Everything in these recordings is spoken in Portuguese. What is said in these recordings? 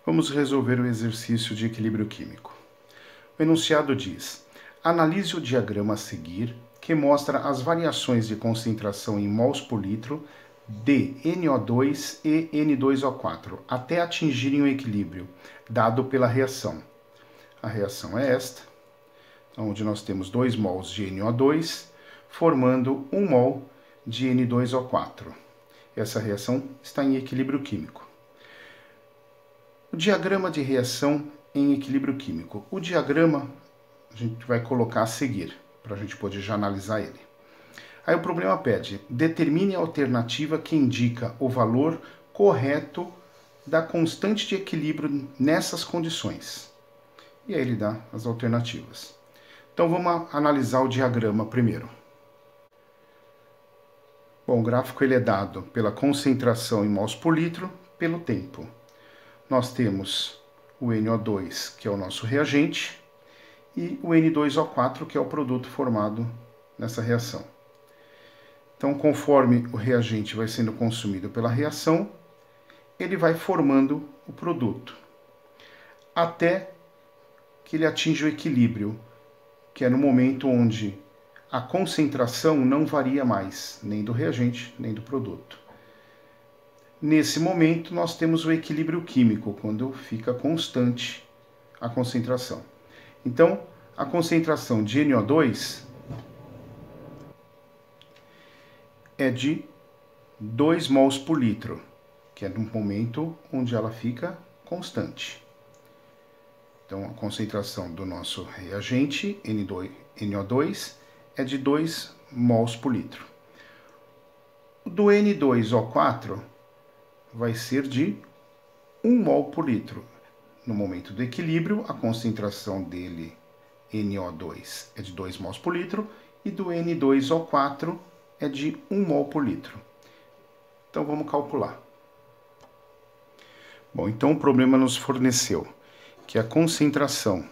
Vamos resolver o exercício de equilíbrio químico. O enunciado diz: analise o diagrama a seguir, que mostra as variações de concentração em mols por litro de NO2 e N2O4, até atingirem o equilíbrio, dado pela reação. A reação é esta, onde nós temos 2 mols de NO2, formando 1 mol de N2O4. Essa reação está em equilíbrio químico. O diagrama de reação em equilíbrio químico. O diagrama a gente vai colocar a seguir, para a gente poder já analisar ele. Aí o problema pede: determine a alternativa que indica o valor correto da constante de equilíbrio nessas condições. E aí ele dá as alternativas. Então vamos analisar o diagrama primeiro. Bom, o gráfico ele é dado pela concentração em mols por litro, pelo tempo. Nós temos o NO2, que é o nosso reagente, e o N2O4, que é o produto formado nessa reação. Então, conforme o reagente vai sendo consumido pela reação, ele vai formando o produto, até que ele atinge o equilíbrio, que é no momento onde a concentração não varia mais, nem do reagente, nem do produto. Nesse momento, nós temos o equilíbrio químico, quando fica constante a concentração. Então, a concentração de NO2 é de 2 mols por litro, que é no momento onde ela fica constante. Então, a concentração do nosso reagente, NO2, é de 2 mols por litro. O do N2O4 vai ser de 1 mol por litro. No momento do equilíbrio, a concentração dele, NO2, é de 2 mols por litro, e do N2O4 é de 1 mol por litro. Então vamos calcular. Bom, então o problema nos forneceu que a concentração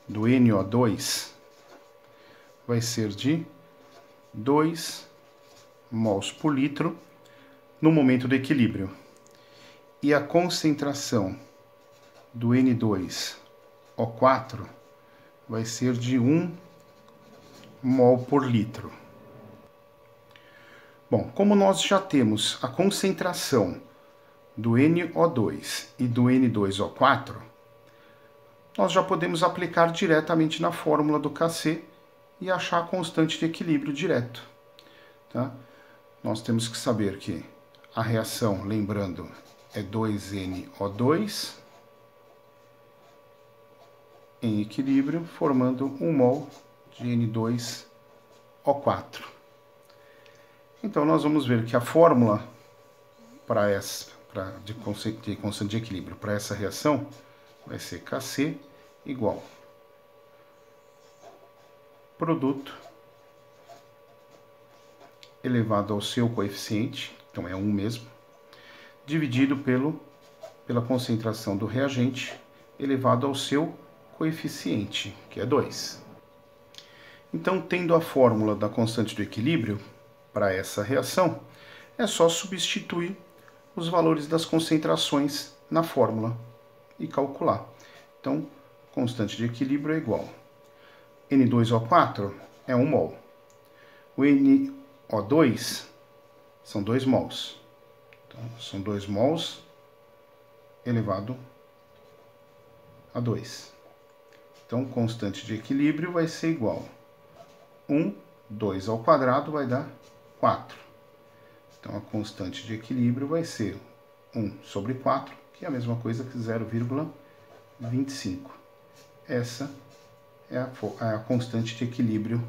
do NO2 vai ser de 2 mols por litro no momento do equilíbrio. E a concentração do N2O4 vai ser de 1 mol por litro. Bom, como nós já temos a concentração do NO2 e do N2O4, nós já podemos aplicar diretamente na fórmula do Kc e achar a constante de equilíbrio direto. Tá? Nós temos que saber que a reação, lembrando, é 2NO2 em equilíbrio, formando 1 mol de N2O4. Então, nós vamos ver que a fórmula de constante de equilíbrio para essa reação vai ser Kc igual produto elevado ao seu coeficiente, então é 1 mesmo, dividido pela concentração do reagente elevado ao seu coeficiente, que é 2. Então, tendo a fórmula da constante do equilíbrio para essa reação, é só substituir os valores das concentrações na fórmula e calcular. Então, constante de equilíbrio é igual. N2O4 é 1 mol. O NO2 são 2 mols. Então, são 2 mols elevado a 2. Então, constante de equilíbrio vai ser igual. 2 ao quadrado vai dar 4. Então, a constante de equilíbrio vai ser 1 sobre 4, que é a mesma coisa que 0,25. Essa é a constante de equilíbrio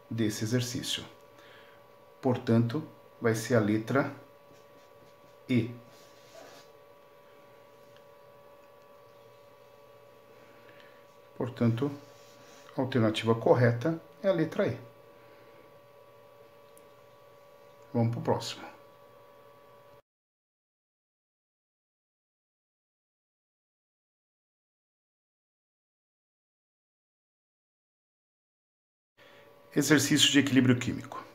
desse exercício. Portanto, vai ser a letra E. Portanto, a alternativa correta é a letra E. Vamos para o próximo. Exercício de equilíbrio químico.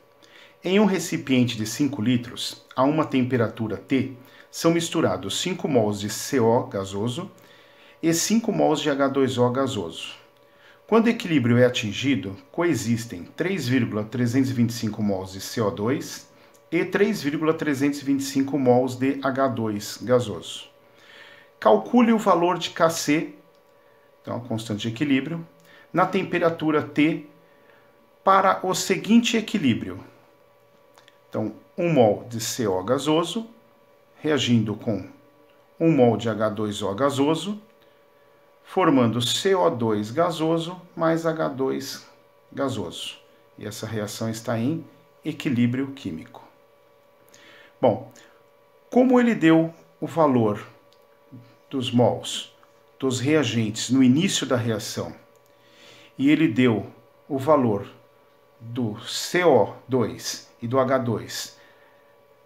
Em um recipiente de 5 litros, a uma temperatura T, são misturados 5 mols de CO gasoso e 5 mols de H2O gasoso. Quando o equilíbrio é atingido, coexistem 3,325 mols de CO2 e 3,325 mols de H2 gasoso. Calcule o valor de Kc, então a constante de equilíbrio, na temperatura T para o seguinte equilíbrio. Então, 1 mol de CO gasoso reagindo com 1 mol de H2O gasoso, formando CO2 gasoso mais H2 gasoso. E essa reação está em equilíbrio químico. Bom, como ele deu o valor dos mols dos reagentes no início da reação e ele deu o valor do CO2 e do H2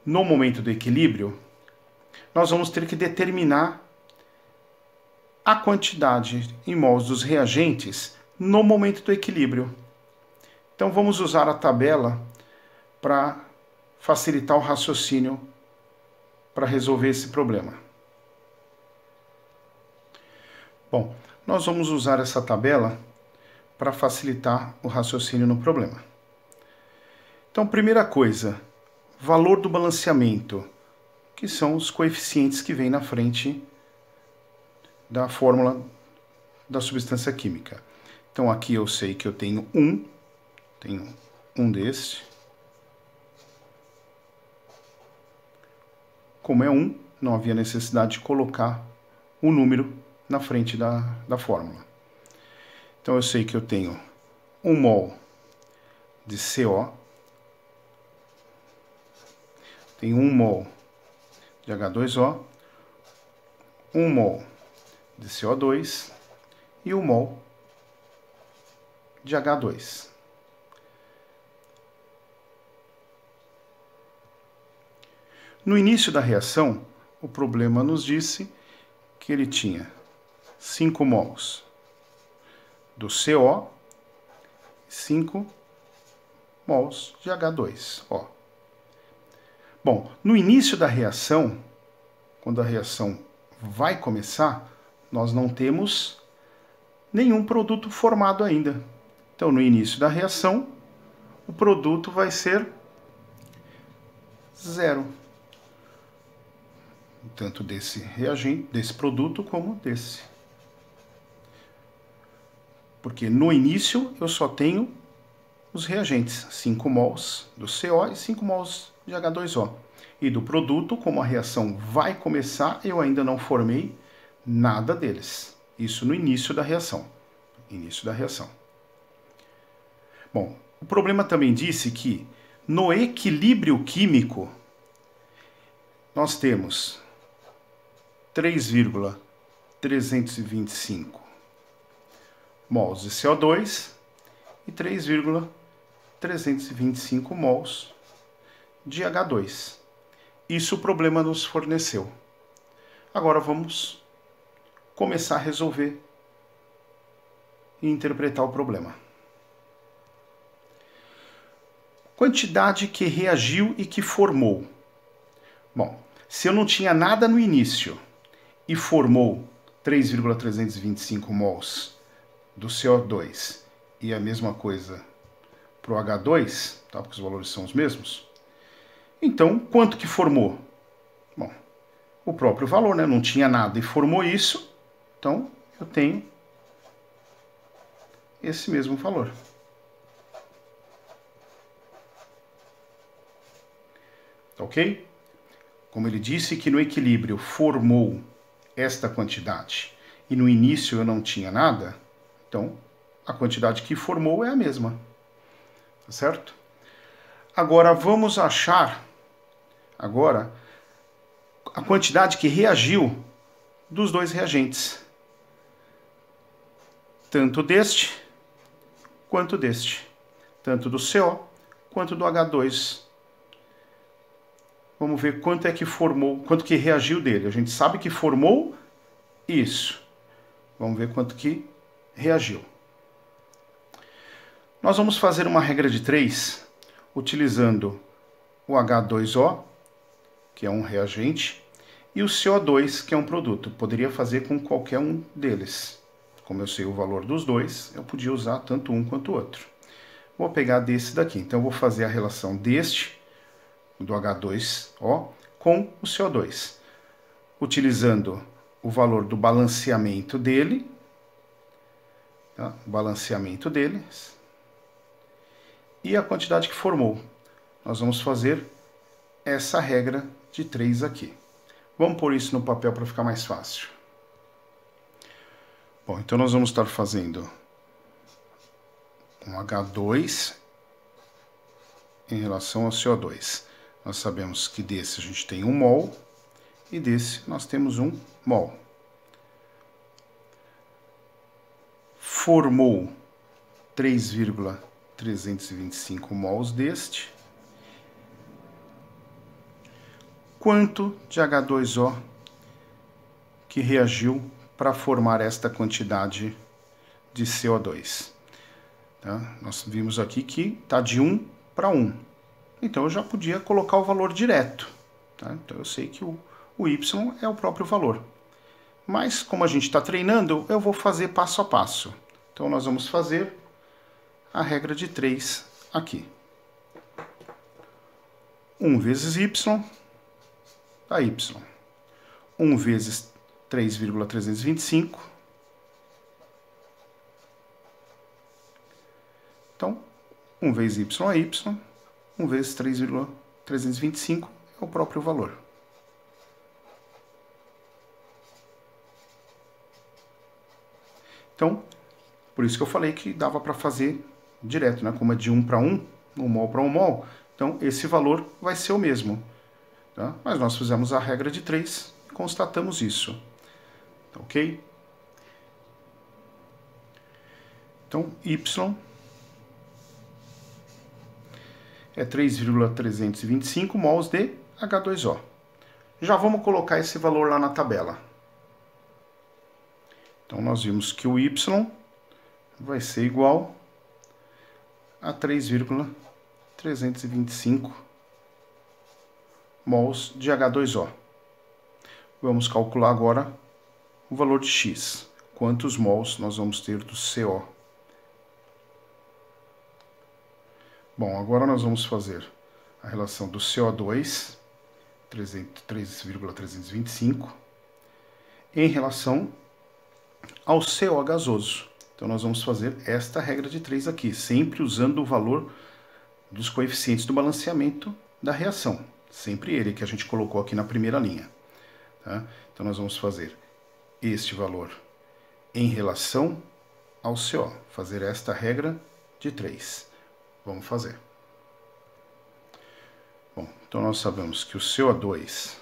no momento do equilíbrio, nós vamos ter que determinar a quantidade em mols dos reagentes no momento do equilíbrio. Então vamos usar a tabela para facilitar o raciocínio para resolver esse problema. Bom, nós vamos usar essa tabela para facilitar o raciocínio no problema. Então, primeira coisa, valor do balanceamento, que são os coeficientes que vêm na frente da fórmula da substância química. Então aqui eu sei que eu tenho um desse. Como é 1, não havia necessidade de colocar o número na frente da fórmula. Então eu sei que eu tenho 1 mol de CO, tenho 1 mol de H2O, 1 mol de CO2 e 1 mol de H2. No início da reação, o problema nos disse que ele tinha 5 mols do CO e 5 mols de H2O. Bom, no início da reação, quando a reação vai começar, nós não temos nenhum produto formado ainda. Então, no início da reação, o produto vai ser 0. Tanto desse reagente, desse produto, como desse. Porque no início eu só tenho os reagentes, 5 mols do CO e 5 mols de H2O. E do produto, como a reação vai começar, eu ainda não formei nada deles. Isso no início da reação. Início da reação. Bom, o problema também disse que no equilíbrio químico nós temos 3,325 mols de CO2 e 3,325 mols de H2. Isso o problema nos forneceu. Agora vamos começar a resolver e interpretar o problema. Quantidade que reagiu e que formou. Bom, se eu não tinha nada no início e formou 3,325 mols do CO2 e a mesma coisa para o H2, tá? Porque os valores são os mesmos, então quanto que formou? Bom, o próprio valor, né? Não tinha nada e formou isso, então eu tenho esse mesmo valor. Ok? Como ele disse que no equilíbrio formou esta quantidade e no início eu não tinha nada, então a quantidade que formou é a mesma. Tá certo? Agora vamos achar agora a quantidade que reagiu dos dois reagentes. Tanto deste quanto deste. Tanto do CO quanto do H2. Vamos ver quanto é que formou, quanto que reagiu dele. A gente sabe que formou isso. Vamos ver quanto que reagiu. Nós vamos fazer uma regra de 3, utilizando o H2O, que é um reagente, e o CO2, que é um produto. Poderia fazer com qualquer um deles. Como eu sei o valor dos dois, eu podia usar tanto um quanto o outro. Vou pegar desse daqui. Então, eu vou fazer a relação deste, do H2O, com o CO2. Utilizando o valor do balanceamento dele, tá? O balanceamento deles, e a quantidade que formou. Nós vamos fazer essa regra de 3 aqui. Vamos pôr isso no papel para ficar mais fácil. Bom, então nós vamos estar fazendo um H2 em relação ao CO2. Nós sabemos que desse a gente tem 1 mol e desse nós temos 1 mol. Formou 3,325 mols deste. Quanto de H2O que reagiu para formar esta quantidade de CO2? Tá? Nós vimos aqui que está de 1 para 1. Então, eu já podia colocar o valor direto. Tá? Então, eu sei que o Y é o próprio valor. Mas, como a gente está treinando, eu vou fazer passo a passo. Então, nós vamos fazer a regra de 3 aqui. 1 vezes Y dá Y. 1 vezes 3,325. Então, 1 vezes Y é Y. 1 vezes 3,325 é o próprio valor. Então, por isso que eu falei que dava para fazer direto, né? Como é de 1 para 1, 1 mol para 1 mol, então esse valor vai ser o mesmo. Tá? Mas nós fizemos a regra de 3 e constatamos isso. Tá, ok? Então, Y é 3,325 mols de H2O. Já vamos colocar esse valor lá na tabela. Então, nós vimos que o Y vai ser igual a 3,325 mols de H2O. Vamos calcular agora o valor de X. Quantos mols nós vamos ter do CO? Bom, agora nós vamos fazer a relação do CO2, 3,325, em relação ao CO gasoso. Então, nós vamos fazer esta regra de 3 aqui, sempre usando o valor dos coeficientes do balanceamento da reação. Sempre ele que a gente colocou aqui na primeira linha. Tá? Então, nós vamos fazer este valor em relação ao CO. Fazer esta regra de 3. Vamos fazer. Bom, então nós sabemos que o CO2,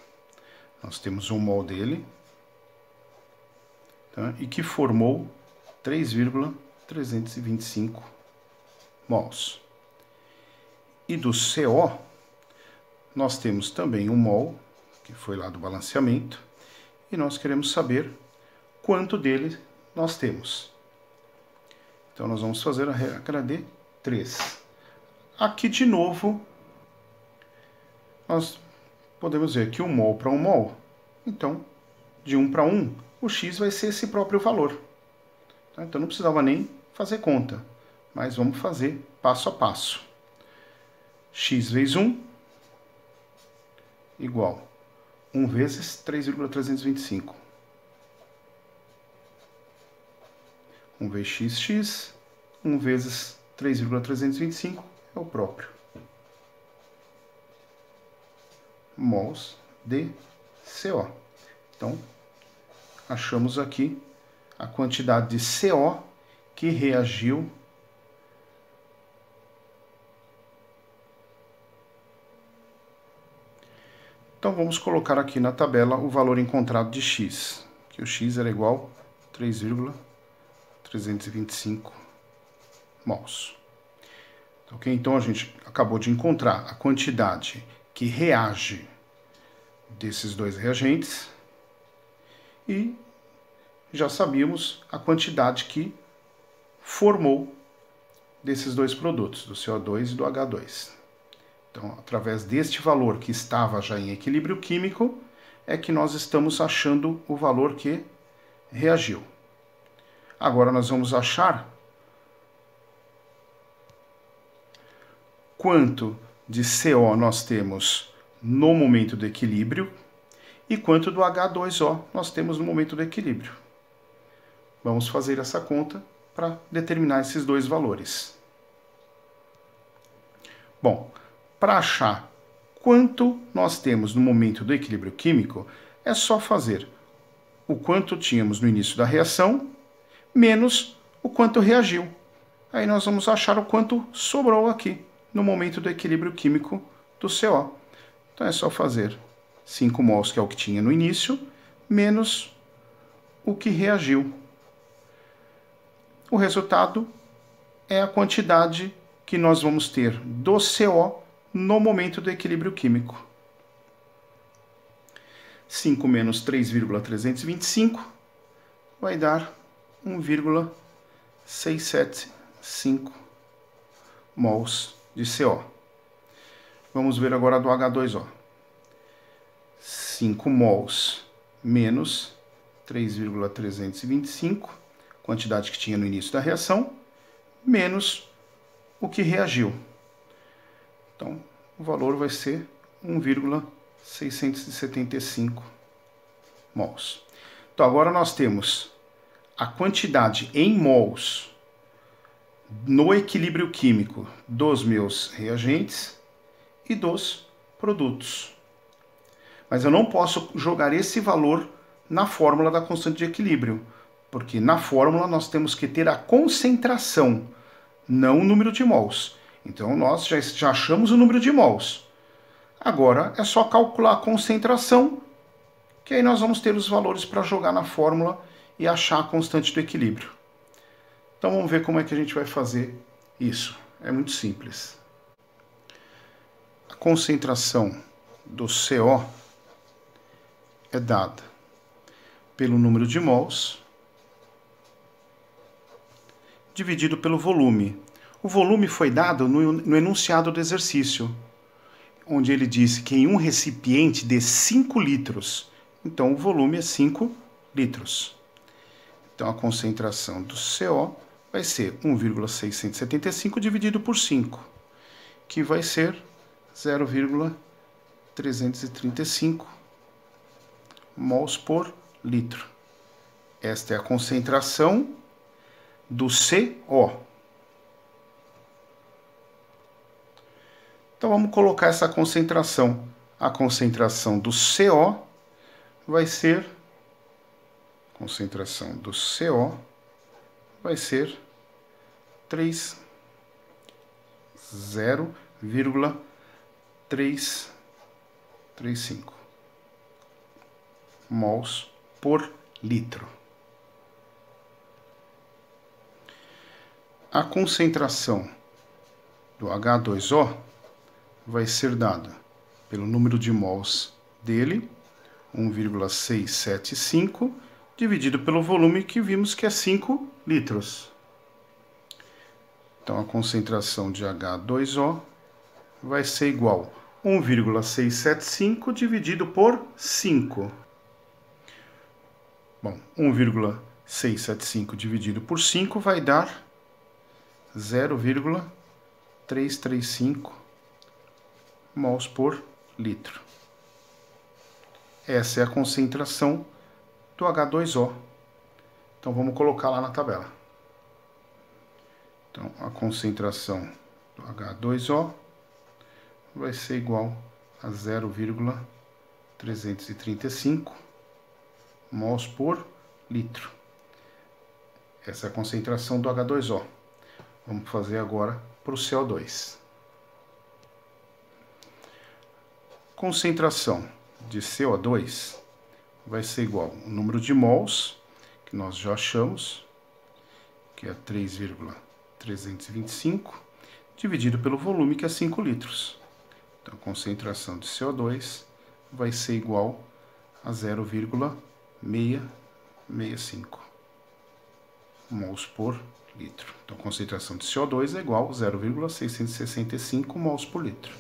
nós temos 1 mol dele, tá? E que formou 3,325 mols. E do CO, nós temos também 1 mol, que foi lá do balanceamento, e nós queremos saber quanto dele nós temos. Então, nós vamos fazer a regra de 3. Aqui, de novo, nós podemos ver que 1 mol para 1 mol, então, de 1 para 1, o X vai ser esse próprio valor. Então, não precisava nem fazer conta, mas vamos fazer passo a passo. X vezes 1 igual 1 vezes 3,325. 1 vezes x, 1 vezes 3,325 é o próprio. Mols de CO. Então, achamos aqui a quantidade de CO que reagiu Então, vamos colocar aqui na tabela o valor encontrado de X, que o X era igual a 3,325 mols. Ok? Então, a gente acabou de encontrar a quantidade que reage desses dois reagentes e já sabíamos a quantidade que formou desses dois produtos, do CO2 e do H2. Então, através deste valor que estava já em equilíbrio químico, é que nós estamos achando o valor que reagiu. Agora nós vamos achar quanto de CO nós temos no momento do equilíbrio e quanto do H2O nós temos no momento do equilíbrio. Vamos fazer essa conta para determinar esses dois valores. Bom, para achar quanto nós temos no momento do equilíbrio químico, é só fazer o quanto tínhamos no início da reação menos o quanto reagiu. Aí nós vamos achar o quanto sobrou aqui no momento do equilíbrio químico do CO. Então é só fazer 5 mols, que é o que tinha no início, menos o que reagiu. O resultado é a quantidade que nós vamos ter do CO no momento do equilíbrio químico. 5 menos 3,325 vai dar 1,675 mols de CO. Vamos ver agora do H2O. 5 mols menos 3,325, quantidade que tinha no início da reação, menos o que reagiu. Então, o valor vai ser 1,675 mols. Então, agora nós temos a quantidade em mols no equilíbrio químico dos meus reagentes e dos produtos. Mas eu não posso jogar esse valor na fórmula da constante de equilíbrio, porque na fórmula nós temos que ter a concentração, não o número de mols. Então nós já achamos o número de mols. Agora é só calcular a concentração, que aí nós vamos ter os valores para jogar na fórmula e achar a constante do equilíbrio. Então vamos ver como é que a gente vai fazer isso. É muito simples. A concentração do CO é dada pelo número de mols dividido pelo volume. O volume foi dado no enunciado do exercício, onde ele disse que em um recipiente de 5 litros, então o volume é 5 litros. Então a concentração do CO vai ser 1,675 dividido por 5, que vai ser 0,335 mols por litro. Esta é a concentração do CO. Então vamos colocar essa concentração. A concentração do CO vai ser 0,335 mols por litro. A concentração do H2O vai ser dada pelo número de mols dele, 1,675, dividido pelo volume que vimos que é 5 litros. Então a concentração de H2O vai ser igual a 1,675 dividido por 5. Bom, 1,675 dividido por 5 vai dar 0,335 mols por litro. Essa é a concentração do H2O. Então vamos colocar lá na tabela. Então a concentração do H2O vai ser igual a 0,335 mols por litro. Essa é a concentração do H2O. Vamos fazer agora para o CO2. Concentração de CO2 vai ser igual ao número de mols, que nós já achamos, que é 3,325, dividido pelo volume, que é 5 litros. Então, a concentração de CO2 vai ser igual a 0,665 mols por litro. Então, a concentração de CO2 é igual a 0,665 mols por litro.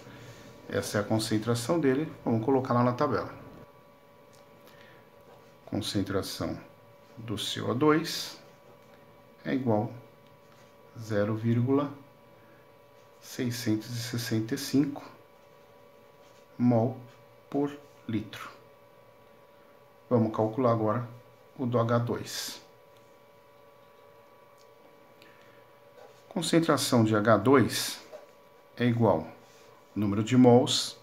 Essa é a concentração dele, vamos colocar lá na tabela. concentração do CO2 é igual a 0,665 mol por litro. Vamos calcular agora o do H2. Concentração de H2 é igual ao número de mols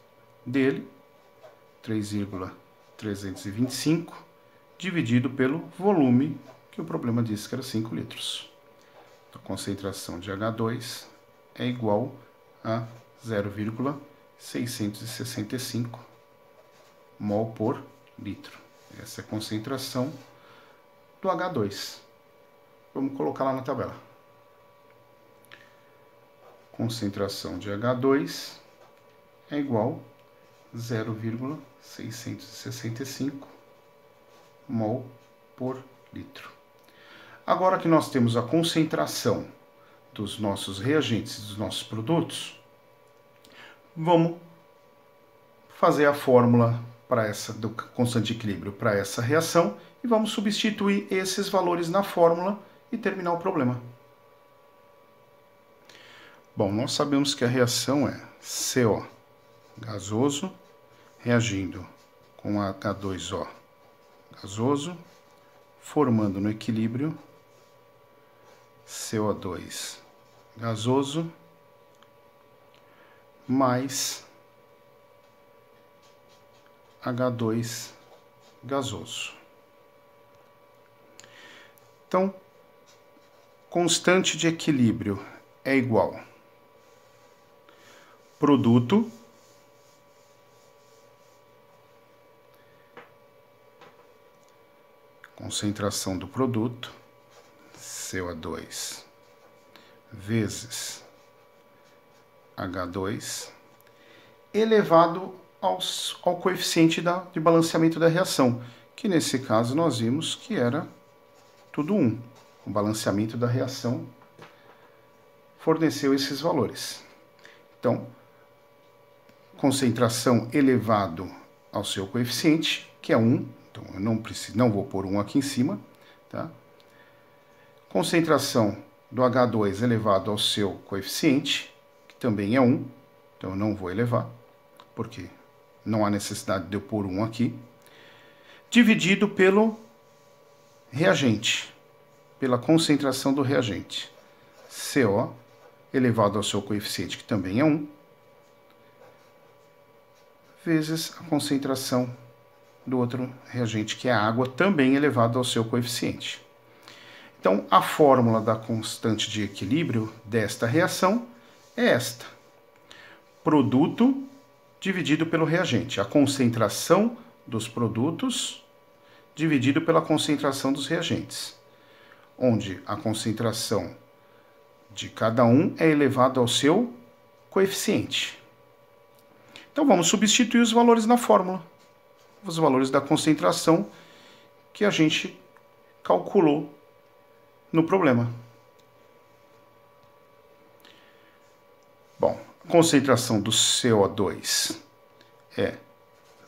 dele, 3,325, dividido pelo volume, que o problema disse que era 5 litros. A concentração de H2 é igual a 0,665 mol por litro. Essa é a concentração do H2. Vamos colocar lá na tabela. Concentração de H2 é igual a 0,665 mol por litro. Agora que nós temos a concentração dos nossos reagentes, dos nossos produtos, vamos fazer a fórmula para essa do constante de equilíbrio para essa reação e vamos substituir esses valores na fórmula e terminar o problema. Bom, nós sabemos que a reação é CO gasoso reagindo com H2O gasoso, formando no equilíbrio CO2 gasoso mais H2 gasoso. Então, constante de equilíbrio é igual produto concentração do produto, CO2, vezes H2, elevado ao coeficiente de balanceamento da reação, que nesse caso nós vimos que era tudo 1. O balanceamento da reação forneceu esses valores. Então, concentração elevado ao seu coeficiente, que é 1. Então, eu não vou pôr 1 aqui em cima, tá? Concentração do H2 elevado ao seu coeficiente, que também é 1. Então, eu não vou elevar, porque não há necessidade de eu pôr 1 aqui. Dividido pelo reagente, pela concentração do reagente. CO elevado ao seu coeficiente, que também é 1, vezes a concentração do outro reagente, que é a água, também elevado ao seu coeficiente. Então, a fórmula da constante de equilíbrio desta reação é esta. Produto dividido pelo reagente. A concentração dos produtos dividido pela concentração dos reagentes, onde a concentração de cada um é elevada ao seu coeficiente. Então, vamos substituir os valores na fórmula. Os valores da concentração que a gente calculou no problema. Bom, a concentração do CO2 é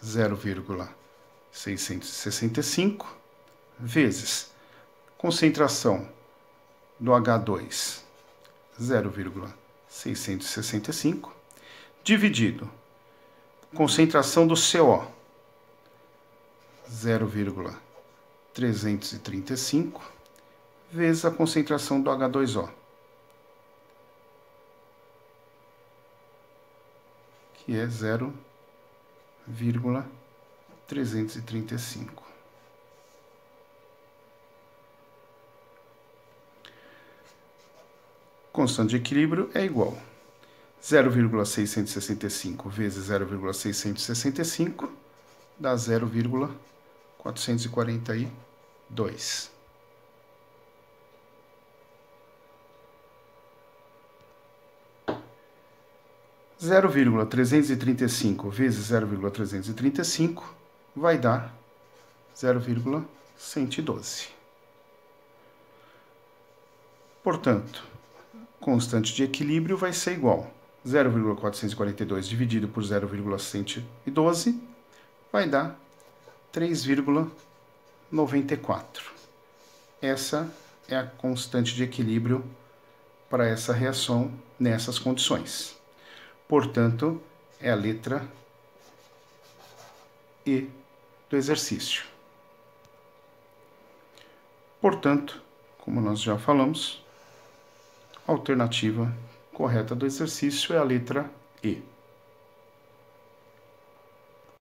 0,665 vezes concentração do H2, 0,665, dividido concentração do CO, 0,335, vezes a concentração do H2O, que é 0,335. Constante de equilíbrio é igual a 0,665 vezes 0,665 dá 0,442. Zero vírgula 335 vezes 0,335 vai dar 0,112. Portanto, constante de equilíbrio vai ser igual a 0,442 dividido por 0,112 vai dar 3,0 94. Essa é a constante de equilíbrio para essa reação nessas condições. Portanto, é a letra E do exercício. Portanto, como nós já falamos, a alternativa correta do exercício é a letra E.